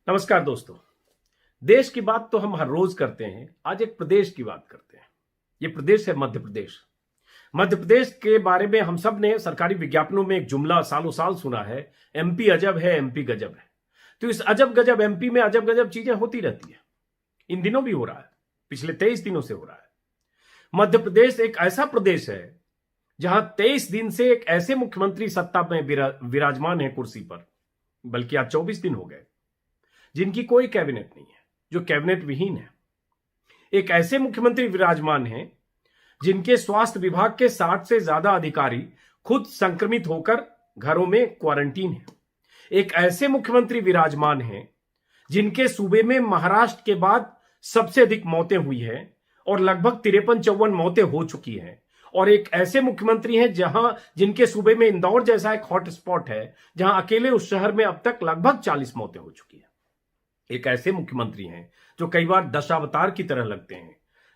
नमस्कार दोस्तों। देश की बात तो हम हर रोज करते हैं, आज एक प्रदेश की बात करते हैं। ये प्रदेश है मध्य प्रदेश। मध्य प्रदेश के बारे में हम सब ने सरकारी विज्ञापनों में एक जुमला सालों साल सुना है, एमपी अजब है, एमपी गजब है। तो इस अजब गजब एमपी में अजब गजब चीजें होती रहती है। इन दिनों भी हो रहा है, पिछले 23 दिनों से हो रहा है। मध्य प्रदेश एक ऐसा प्रदेश है जहां 23 दिन से एक ऐसे मुख्यमंत्री सत्ता में विराजमान है कुर्सी पर, बल्कि आज 24 दिन हो गए, जिनकी कोई कैबिनेट नहीं है, जो कैबिनेट विहीन है। एक ऐसे मुख्यमंत्री विराजमान हैं जिनके स्वास्थ्य विभाग के 60 से ज्यादा अधिकारी खुद संक्रमित होकर घरों में क्वारंटीन है। एक ऐसे मुख्यमंत्री विराजमान हैं जिनके सूबे में महाराष्ट्र के बाद सबसे अधिक मौतें हुई हैं और लगभग 53-54 मौतें हो चुकी हैं। और एक ऐसे मुख्यमंत्री हैं जिनके सूबे में इंदौर जैसा एक हॉटस्पॉट है, जहां अकेले उस शहर में अब तक लगभग 40 मौतें हो चुकी हैं। एक ऐसे मुख्यमंत्री हैं जो कई बार दशावतार की तरह लगते हैं,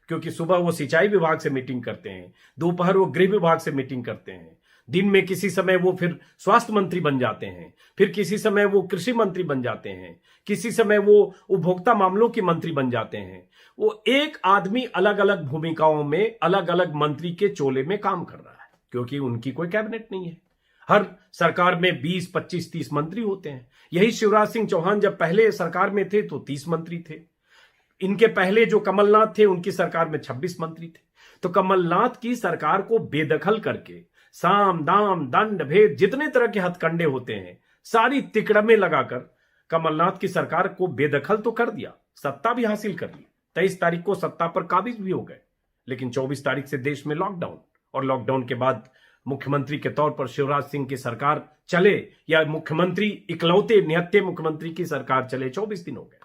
क्योंकि सुबह वो सिंचाई विभाग से मीटिंग करते हैं, दोपहर वो गृह विभाग से मीटिंग करते हैं, दिन में किसी समय वो फिर स्वास्थ्य मंत्री बन जाते हैं, फिर किसी समय वो कृषि मंत्री बन जाते हैं, किसी समय वो उपभोक्ता मामलों के मंत्री बन जाते हैं। वो एक आदमी अलग अलग भूमिकाओं में अलग अलग मंत्री के चोले में काम कर रहा है, क्योंकि उनकी कोई कैबिनेट नहीं है। हर सरकार में 20, 25, 30 मंत्री होते हैं। यही शिवराज सिंह चौहान जब पहले सरकार में थे तो 30 मंत्री थे। इनके पहले जो कमलनाथ थे उनकी सरकार में 26 मंत्री थे। तो कमलनाथ की सरकार को बेदखल करके साम दाम दंड भेद जितने तरह के हथकंडे होते हैं, सारी तिकड़में लगाकर कमलनाथ की सरकार को बेदखल तो कर दिया, सत्ता भी हासिल कर ली। 23 तारीख को सत्ता पर काबिज भी हो गए, लेकिन 24 तारीख से देश में लॉकडाउन, और लॉकडाउन के बाद मुख्यमंत्री के तौर पर शिवराज सिंह की सरकार चले, या मुख्यमंत्री इकलौते निहत्थे मुख्यमंत्री की सरकार चले, 24 दिन हो गए,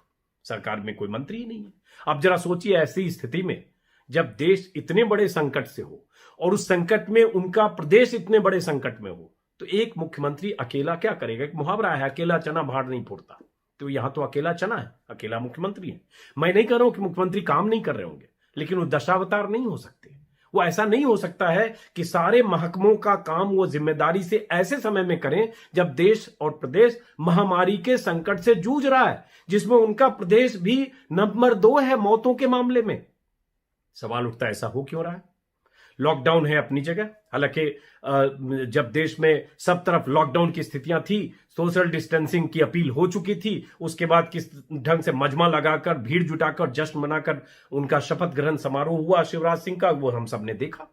सरकार में कोई मंत्री ही नहीं है। अब जरा सोचिए, ऐसी स्थिति में जब देश इतने बड़े संकट से हो और उस संकट में उनका प्रदेश इतने बड़े संकट में हो, तो एक मुख्यमंत्री अकेला क्या करेगा। एक मुहावरा है, अकेला चना भाड़ नहीं फोड़ता। तो यहां तो अकेला चना है, अकेला मुख्यमंत्री है। मैं नहीं कह रहा हूं कि मुख्यमंत्री काम नहीं कर रहे होंगे, लेकिन वो दशावतार नहीं हो सकते। वो ऐसा नहीं हो सकता है कि सारे महकमों का काम वो जिम्मेदारी से ऐसे समय में करें जब देश और प्रदेश महामारी के संकट से जूझ रहा है, जिसमें उनका प्रदेश भी नंबर 2 है मौतों के मामले में। सवाल उठता है, ऐसा हो क्यों रहा है। लॉकडाउन है अपनी जगह, हालांकि जब देश में सब तरफ लॉकडाउन की स्थितियां थी, सोशल डिस्टेंसिंग की अपील हो चुकी थी, उसके बाद किस ढंग से मजमा लगाकर, भीड़ जुटाकर, जश्न मनाकर उनका शपथ ग्रहण समारोह हुआ शिवराज सिंह का, वो हम सब ने देखा।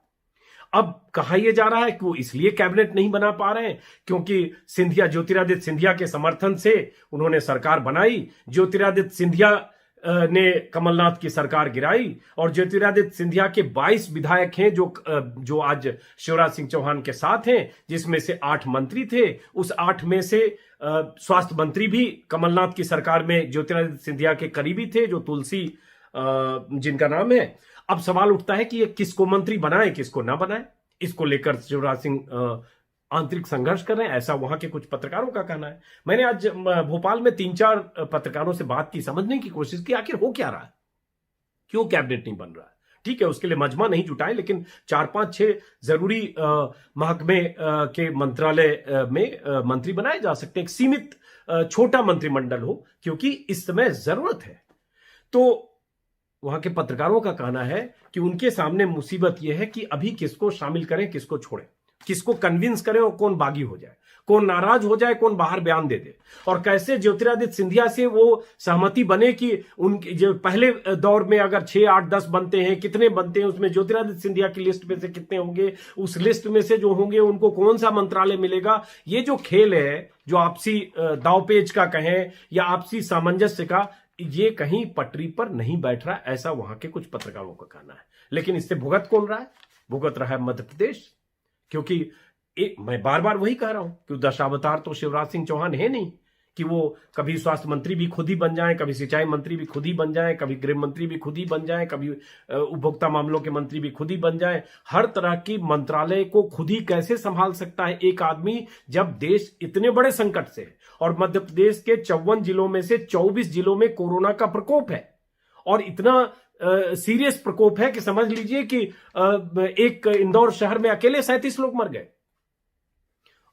अब कहा यह जा रहा है कि वो इसलिए कैबिनेट नहीं बना पा रहे हैं क्योंकि ज्योतिरादित्य सिंधिया के समर्थन से उन्होंने सरकार बनाई, ज्योतिरादित्य सिंधिया ने कमलनाथ की सरकार गिराई, और ज्योतिरादित्य सिंधिया के 22 विधायक हैं जो आज शिवराज सिंह चौहान के साथ हैं, जिसमें से 8 मंत्री थे। उस 8 में से स्वास्थ्य मंत्री भी कमलनाथ की सरकार में ज्योतिरादित्य सिंधिया के करीबी थे, जो तुलसी जिनका नाम है। अब सवाल उठता है कि ये किसको मंत्री बनाए, किसको ना बनाए। इसको लेकर शिवराज सिंह आंतरिक संघर्ष कर रहे हैं, ऐसा वहां के कुछ पत्रकारों का कहना है। मैंने आज भोपाल में 3-4 पत्रकारों से बात की, समझने की कोशिश की आखिर हो क्या रहा है, क्यों कैबिनेट नहीं बन रहा है। ठीक है, उसके लिए मजमा नहीं जुटाए, लेकिन 4-5-6 जरूरी महकमे के मंत्रालय में मंत्री बनाए जा सकते हैं। एक सीमित छोटा मंत्रिमंडल हो, क्योंकि इस समय जरूरत है। तो वहां के पत्रकारों का कहना है कि उनके सामने मुसीबत यह है कि अभी किसको शामिल करें, किसको छोड़ें, किसको कन्विंस करें और कौन बागी हो जाए, कौन नाराज हो जाए, कौन बाहर बयान दे दे, और कैसे ज्योतिरादित्य सिंधिया से वो सहमति बने कि उनके जो पहले दौर में अगर 6, 8, 10 बनते हैं, कितने बनते हैं, उसमें ज्योतिरादित्य सिंधिया की लिस्ट में से कितने होंगे, उस लिस्ट में से जो होंगे उनको कौन सा मंत्रालय मिलेगा। ये जो खेल है, जो आपसी दावपेच का कहें या आपसी सामंजस्य का, ये कहीं पटरी पर नहीं बैठ रहा, ऐसा वहां के कुछ पत्रकारों का कहना है। लेकिन इससे भुगत कौन रहा है? भुगत रहा है मध्य प्रदेश, क्योंकि मैं बार बार वही कह रहा हूं कि दशावतार तो शिवराज सिंह चौहान है नहीं कि वो कभी स्वास्थ्य मंत्री भी खुद ही बन जाएं, कभी सिंचाई मंत्री भी खुद ही बन जाएं, कभी गृह मंत्री भी खुद ही बन जाएं, कभी उपभोक्ता मामलों के मंत्री भी खुद ही बन जाएं। हर तरह की मंत्रालय को खुद ही कैसे संभाल सकता है एक आदमी, जब देश इतने बड़े संकट से है। और मध्य प्रदेश के 54 जिलों में से 24 जिलों में कोरोना का प्रकोप है, और इतना सीरियस प्रकोप है कि समझ लीजिए कि एक इंदौर शहर में अकेले 37 लोग मर गए।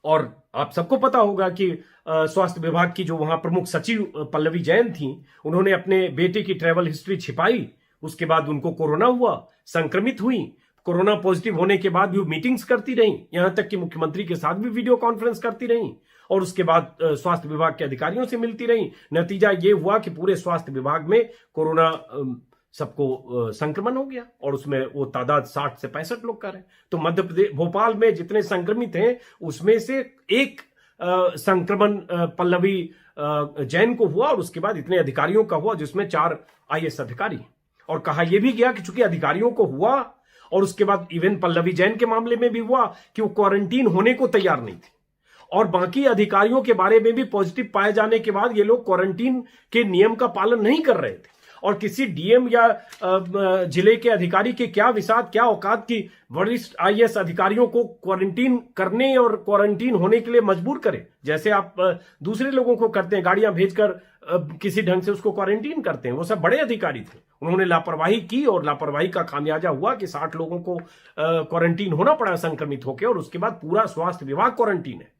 और आप सबको पता होगा कि स्वास्थ्य विभाग की जो वहां प्रमुख सचिव पल्लवी जैन थी, उन्होंने अपने बेटे की ट्रैवल हिस्ट्री छिपाई। उसके बाद उनको कोरोना हुआ, संक्रमित हुई। कोरोना पॉजिटिव होने के बाद भी वो मीटिंग्स करती रहीं, यहां तक कि मुख्यमंत्री के साथ भी वीडियो कॉन्फ्रेंस करती रहीं और उसके बाद स्वास्थ्य विभाग के अधिकारियों से मिलती रहीं। नतीजा ये हुआ कि पूरे स्वास्थ्य विभाग में कोरोना सबको संक्रमण हो गया और उसमें वो तादाद 60 से 65 लोग का है। तो मध्य प्रदेश भोपाल में जितने संक्रमित हैं उसमें से एक संक्रमण पल्लवी जैन को हुआ और उसके बाद इतने अधिकारियों का हुआ, जिसमें 4 IAS अधिकारी। और कहा यह भी गया कि चूंकि अधिकारियों को हुआ और उसके बाद इवन पल्लवी जैन के मामले में भी हुआ कि वो क्वारंटीन होने को तैयार नहीं थी, और बाकी अधिकारियों के बारे में भी पॉजिटिव पाए जाने के बाद ये लोग क्वारंटीन के नियम का पालन नहीं कर रहे थे। और किसी डीएम या जिले के अधिकारी के क्या विसात, क्या औकात की वरिष्ठ IAS अधिकारियों को क्वारंटीन करने और क्वारंटीन होने के लिए मजबूर करें, जैसे आप दूसरे लोगों को करते हैं, गाड़ियां भेजकर किसी ढंग से उसको क्वारंटीन करते हैं। वो सब बड़े अधिकारी थे, उन्होंने लापरवाही की और लापरवाही का खामियाजा हुआ कि 60 लोगों को क्वारंटीन होना पड़ा संक्रमित होकर, और उसके बाद पूरा स्वास्थ्य विभाग क्वारंटीन है।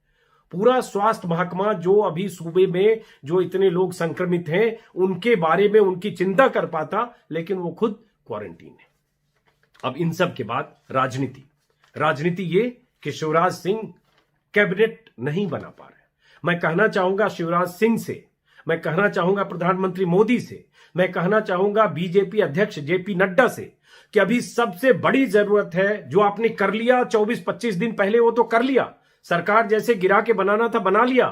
पूरा स्वास्थ्य महकमा जो अभी सूबे में जो इतने लोग संक्रमित हैं उनके बारे में उनकी चिंता कर पाता, लेकिन वो खुद क्वारंटीन है। अब इन सब के बाद राजनीति ये कि शिवराज सिंह कैबिनेट नहीं बना पा रहे। मैं कहना चाहूंगा शिवराज सिंह से, मैं कहना चाहूंगा प्रधानमंत्री मोदी से, मैं कहना चाहूंगा बीजेपी अध्यक्ष JP नड्डा से कि अभी सबसे बड़ी जरूरत है जो आपने कर लिया 24-25 दिन पहले, वो तो कर लिया। सरकार जैसे गिरा के बनाना था बना लिया।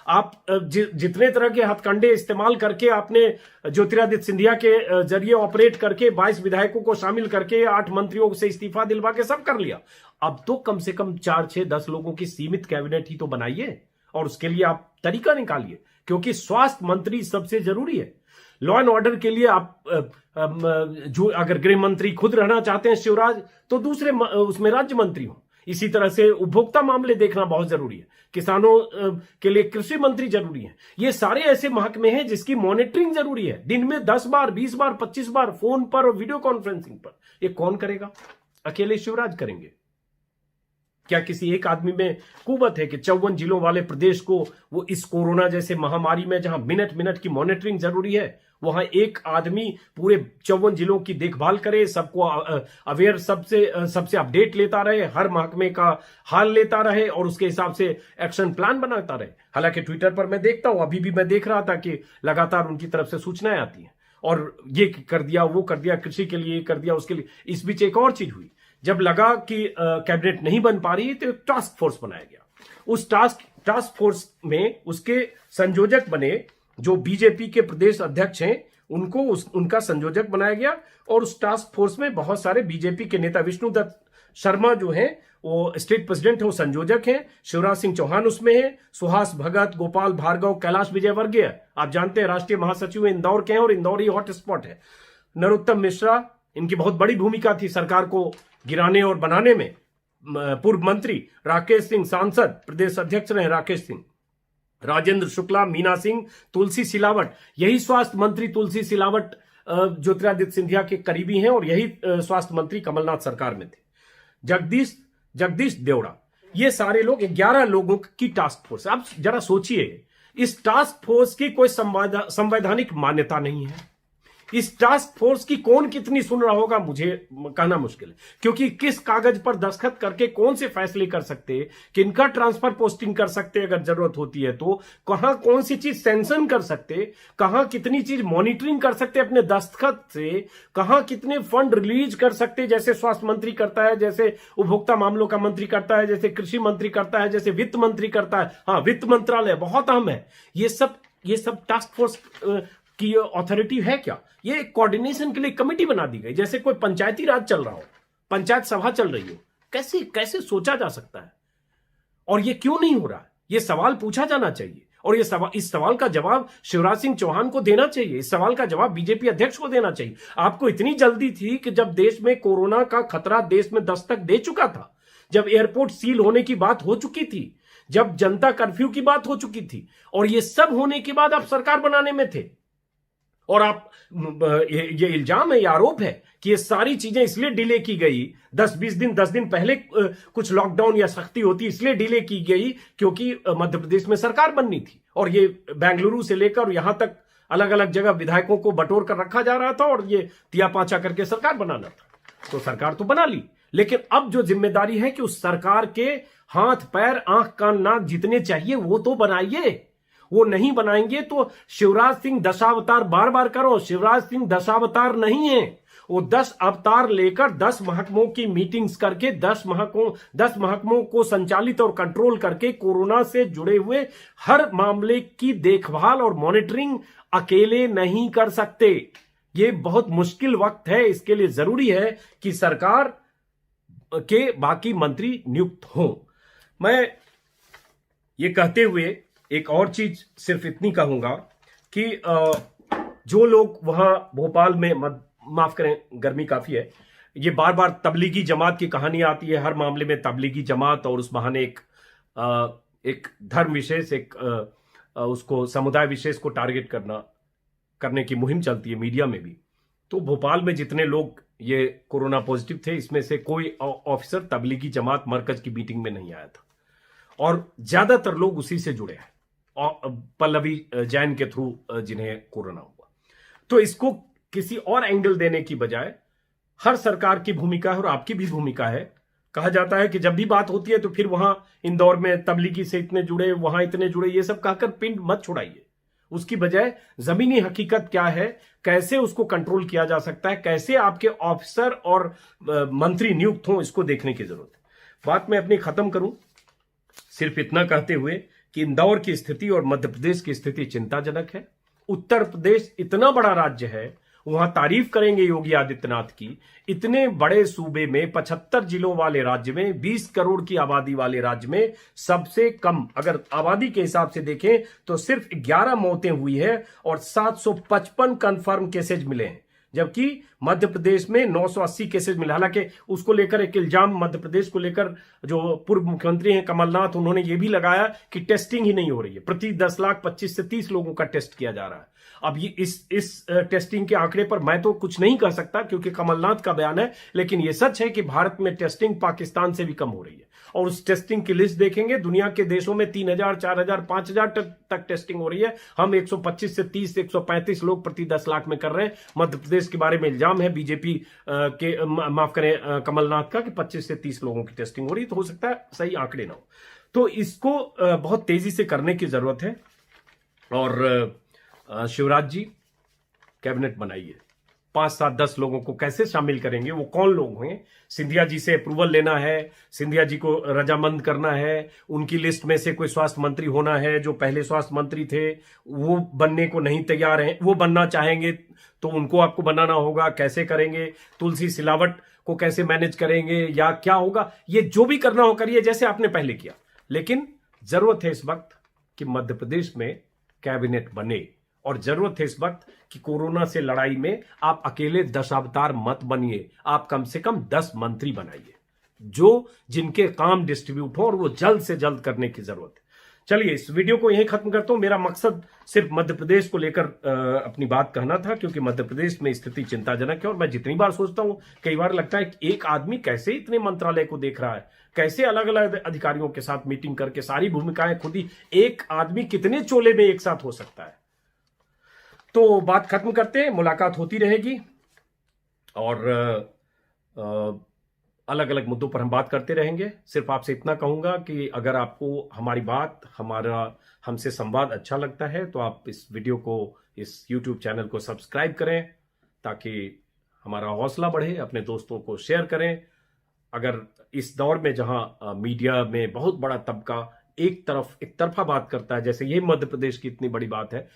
आप जितने तरह के हथकंडे इस्तेमाल करके आपने ज्योतिरादित्य सिंधिया के जरिए ऑपरेट करके 22 विधायकों को शामिल करके 8 मंत्रियों से इस्तीफा दिलवा के सब कर लिया। अब तो कम से कम 4, 6, 10 लोगों की सीमित कैबिनेट ही तो बनाइए और उसके लिए आप तरीका निकालिए, क्योंकि स्वास्थ्य मंत्री सबसे जरूरी है। लॉ एंड ऑर्डर के लिए आप जो अगर गृह मंत्री खुद रहना चाहते हैं शिवराज, तो दूसरे उसमें राज्य मंत्री हो। इसी तरह से उपभोक्ता मामले देखना बहुत जरूरी है, किसानों के लिए कृषि मंत्री जरूरी है। ये सारे ऐसे महकमे हैं जिसकी मॉनिटरिंग जरूरी है। दिन में 10 बार, 20 बार, 25 बार फोन पर और वीडियो कॉन्फ्रेंसिंग पर। ये कौन करेगा? अकेले शिवराज करेंगे क्या? किसी एक आदमी में कुवत है कि 54 जिलों वाले प्रदेश को वो इस कोरोना जैसे महामारी में जहां मिनट मिनट की मॉनिटरिंग जरूरी है, वहां एक आदमी पूरे 54 जिलों की देखभाल करे, सबको अवेयर, सबसे अपडेट लेता रहे, हर महकमे का हाल लेता रहे और उसके हिसाब से एक्शन प्लान बनाता रहे। हालांकि ट्विटर पर मैं देखता हूं, अभी भी मैं देख रहा था कि लगातार उनकी तरफ से सूचनाएं आती हैं और ये कर दिया, वो कर दिया, कृषि के लिए कर दिया, उसके लिए। इस बीच एक और चीज हुई, जब लगा कि कैबिनेट नहीं बन पा रही तो एक टास्क फोर्स बनाया गया। उस टास्क फोर्स में उसके संयोजक बने जो बीजेपी के प्रदेश अध्यक्ष हैं, उनको उनका संयोजक बनाया गया और उस टास्क फोर्स में बहुत सारे बीजेपी के नेता, विष्णुदत्त शर्मा जो हैं वो स्टेट प्रेसिडेंट है, वो संयोजक हैं, शिवराज सिंह चौहान उसमें है, सुहास भगत, गोपाल भार्गव, कैलाश विजयवर्गीय, आप जानते हैं राष्ट्रीय महासचिव इंदौर के हैं और इंदौर ही हॉटस्पॉट है, नरोत्तम मिश्रा, इनकी बहुत बड़ी भूमिका थी सरकार को गिराने और बनाने में, पूर्व मंत्री राकेश सिंह, सांसद, प्रदेश अध्यक्ष रहे राकेश सिंह, राजेंद्र शुक्ला, मीना सिंह, तुलसी सिलावट, यही स्वास्थ्य मंत्री तुलसी सिलावट ज्योतिरादित्य सिंधिया के करीबी हैं और यही स्वास्थ्य मंत्री कमलनाथ सरकार में थे, जगदीश देवड़ा, ये सारे लोग 11 लोगों की टास्क फोर्स। आप जरा सोचिए, इस टास्क फोर्स की कोई संवैधानिक मान्यता नहीं है। इस टास्क फोर्स की कौन कितनी सुन रहा होगा मुझे कहना मुश्किल है, क्योंकि किस कागज पर दस्तखत करके कौन से फैसले कर सकते हैं, किनका ट्रांसफर पोस्टिंग कर सकते हैं अगर जरूरत होती है तो, कहां कौन सी चीज सैंक्शन कर सकते, कहां कितनी चीज मॉनिटरिंग कर सकते अपने दस्तखत से, कहां कितने फंड रिलीज कर सकते, जैसे स्वास्थ्य मंत्री करता है, जैसे उपभोक्ता मामलों का मंत्री करता है, जैसे कृषि मंत्री करता है, जैसे वित्त मंत्री करता है। हाँ, वित्त मंत्रालय बहुत अहम है। ये सब टास्क फोर्स की अथॉरिटी है क्या? ये कोऑर्डिनेशन के लिए कमेटी बना दी गई, जैसे कोई पंचायती राज चल रहा हो, पंचायत सभा चल रही हो। कैसे सोचा जा सकता है? और ये क्यों नहीं हो रहा है? ये सवाल पूछा जाना चाहिए और इस सवाल का जवाब शिवराज सिंह चौहान को देना चाहिए, इस सवाल का जवाब बीजेपी अध्यक्ष को देना चाहिए। आपको इतनी जल्दी थी कि जब देश में कोरोना का खतरा देश में दस्तक दे चुका था, जब एयरपोर्ट सील होने की बात हो चुकी थी, जब जनता कर्फ्यू की बात हो चुकी थी, और ये सब होने के बाद आप सरकार बनाने में थे और आप ये इल्जाम है, ये आरोप है कि ये सारी चीजें इसलिए डिले की गई 10 दिन पहले कुछ लॉकडाउन या सख्ती होती इसलिए डिले की गई क्योंकि मध्य प्रदेश में सरकार बननी थी और ये बेंगलुरु से लेकर यहां तक अलग अलग जगह विधायकों को बटोर कर रखा जा रहा था और ये तिया पाचा करके सरकार बनाना था। तो सरकार तो बना ली, लेकिन अब जो जिम्मेदारी है कि उस सरकार के हाथ पैर आंख कान नाक जितने चाहिए वो तो बनाइए। वो नहीं बनाएंगे तो शिवराज सिंह दशावतार, बार बार करो, शिवराज सिंह दशावतार नहीं है। वो 10 अवतार लेकर 10 महकमों की मीटिंग्स करके 10 महकमों को संचालित और कंट्रोल करके कोरोना से जुड़े हुए हर मामले की देखभाल और मॉनिटरिंग अकेले नहीं कर सकते। ये बहुत मुश्किल वक्त है, इसके लिए जरूरी है कि सरकार के बाकी मंत्री नियुक्त हों। मैं ये कहते हुए एक और चीज सिर्फ इतनी कहूंगा कि जो लोग वहां भोपाल में, माफ करें गर्मी काफी है, ये बार बार तबलीगी जमात की कहानी आती है, हर मामले में तबलीगी जमात और उस बहाने एक धर्म विशेष, उसको समुदाय विशेष को टारगेट करने की मुहिम चलती है मीडिया में भी। तो भोपाल में जितने लोग ये कोरोना पॉजिटिव थे, इसमें से कोई ऑफिसर तबलीगी जमात मरकज की मीटिंग में नहीं आया था और ज्यादातर लोग उसी से जुड़े हैं, पल्लवी जैन के थ्रू जिन्हें कोरोना हुआ। तो इसको किसी और एंगल देने की बजाय हर सरकार की भूमिका है और आपकी भी भूमिका है। कहा जाता है कि जब भी बात होती है तो फिर वहां इंदौर में तबलीगी से इतने जुड़े, वहां इतने जुड़े, ये सब कहकर पिंड मत छुड़ाइए। उसकी बजाय जमीनी हकीकत क्या है, कैसे उसको कंट्रोल किया जा सकता है, कैसे आपके ऑफिसर और मंत्री नियुक्त हों, इसको देखने की जरूरत है। बात मैं अपनी खत्म करूं सिर्फ इतना कहते हुए कि इंदौर की स्थिति और मध्य प्रदेश की स्थिति चिंताजनक है। उत्तर प्रदेश इतना बड़ा राज्य है, वहां तारीफ करेंगे योगी आदित्यनाथ की। इतने बड़े सूबे में, 75 जिलों वाले राज्य में, 20 करोड़ की आबादी वाले राज्य में सबसे कम, अगर आबादी के हिसाब से देखें तो सिर्फ 11 मौतें हुई है और 755 कंफर्म केसेज मिले हैं, जबकि मध्य प्रदेश में 980 केसेज मिले। हालांकि उसको लेकर एक इल्जाम मध्य प्रदेश को लेकर जो पूर्व मुख्यमंत्री हैं कमलनाथ, उन्होंने ये भी लगाया कि टेस्टिंग ही नहीं हो रही है। प्रति 10 लाख 25 से 30 लोगों का टेस्ट किया जा रहा है। अब ये इस टेस्टिंग के आंकड़े पर मैं तो कुछ नहीं कह सकता क्योंकि कमलनाथ का बयान है, लेकिन ये सच है कि भारत में टेस्टिंग पाकिस्तान से भी कम हो रही है। और उस टेस्टिंग की लिस्ट देखेंगे, दुनिया के देशों में 3000, 4000, 5000 तक टेस्टिंग हो रही है। हम 125 से 30, 135 लोग प्रति 10 लाख में कर रहे हैं। मध्य प्रदेश के बारे में इल्जाम है बीजेपी के, माफ करें कमलनाथ का, कि 25 से 30 लोगों की टेस्टिंग हो रही है। तो हो सकता है सही आंकड़े ना हो। तो इसको बहुत तेजी से करने की जरूरत है। और शिवराज जी, कैबिनेट बनाइए। 5, 7, 10 लोगों को कैसे शामिल करेंगे, वो कौन लोग हैं? सिंधिया जी से अप्रूवल लेना है, सिंधिया जी को रजामंद करना है, उनकी लिस्ट में से कोई स्वास्थ्य मंत्री होना है। जो पहले स्वास्थ्य मंत्री थे वो बनने को नहीं तैयार हैं, वो बनना चाहेंगे तो उनको आपको बनाना होगा। कैसे करेंगे? तुलसी सिलावट को कैसे मैनेज करेंगे या क्या होगा? ये जो भी करना हो करिए, जैसे आपने पहले किया। लेकिन जरूरत है इस वक्त कि मध्य प्रदेश में कैबिनेट बने, और जरूरत है इस वक्त कि कोरोना से लड़ाई में आप अकेले 10 अवतार मत बनिए, आप कम से कम 10 मंत्री बनाइए जो जिनके काम डिस्ट्रीब्यूट हो, और वो जल्द से जल्द करने की जरूरत है। चलिए इस वीडियो को यहीं खत्म करता हूं। मेरा मकसद सिर्फ मध्य प्रदेश को लेकर अपनी बात कहना था, क्योंकि मध्य प्रदेश में स्थिति चिंताजनक है। और मैं जितनी बार सोचता हूं, कई बार लगता है कि एक आदमी कैसे इतने मंत्रालय को देख रहा है, कैसे अलग अलग अधिकारियों के साथ मीटिंग करके सारी भूमिकाएं खुद ही, एक आदमी कितने चोले में एक साथ हो सकता है। तो बात खत्म करते हैं, मुलाकात होती रहेगी और अलग अलग मुद्दों पर हम बात करते रहेंगे। सिर्फ आपसे इतना कहूंगा कि अगर आपको हमारी बात, हमसे संवाद अच्छा लगता है तो आप इस वीडियो को, इस YouTube चैनल को सब्सक्राइब करें ताकि हमारा हौसला बढ़े। अपने दोस्तों को शेयर करें। अगर इस दौर में जहां मीडिया में बहुत बड़ा तबका एक तरफा बात करता है, जैसे ये मध्य प्रदेश की इतनी बड़ी बात है,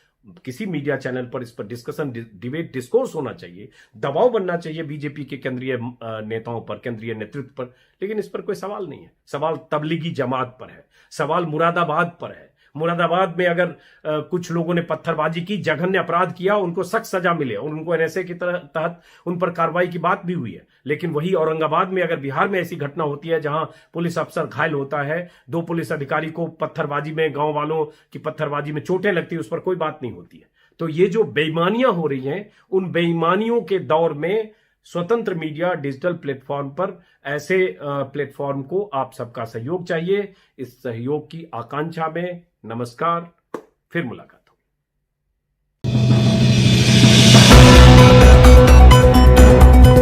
किसी मीडिया चैनल पर इस पर डिस्कशन, डिबेट, डिस्कोर्स होना चाहिए, दबाव बनना चाहिए बीजेपी के केंद्रीय नेताओं पर, केंद्रीय नेतृत्व पर। लेकिन इस पर कोई सवाल नहीं है। सवाल तबलीगी जमात पर है, सवाल मुरादाबाद पर है। मुरादाबाद में अगर कुछ लोगों ने पत्थरबाजी की, जघन्य अपराध किया, उनको सख्त सजा मिले और उनको एनएसए के तहत उन पर कार्रवाई की बात भी हुई है। लेकिन वही औरंगाबाद में, अगर बिहार में ऐसी घटना होती है जहां पुलिस अफसर घायल होता है, 2 पुलिस अधिकारी को पत्थरबाजी में, गांव वालों की पत्थरबाजी में चोटें लगती है, उस पर कोई बात नहीं होती है। तो ये जो बेईमानियां हो रही हैं, उन बेईमानियों के दौर में स्वतंत्र मीडिया डिजिटल प्लेटफॉर्म पर ऐसे प्लेटफॉर्म को आप सबका सहयोग चाहिए। इस सहयोग की आकांक्षा में नमस्कार, फिर मुलाकात।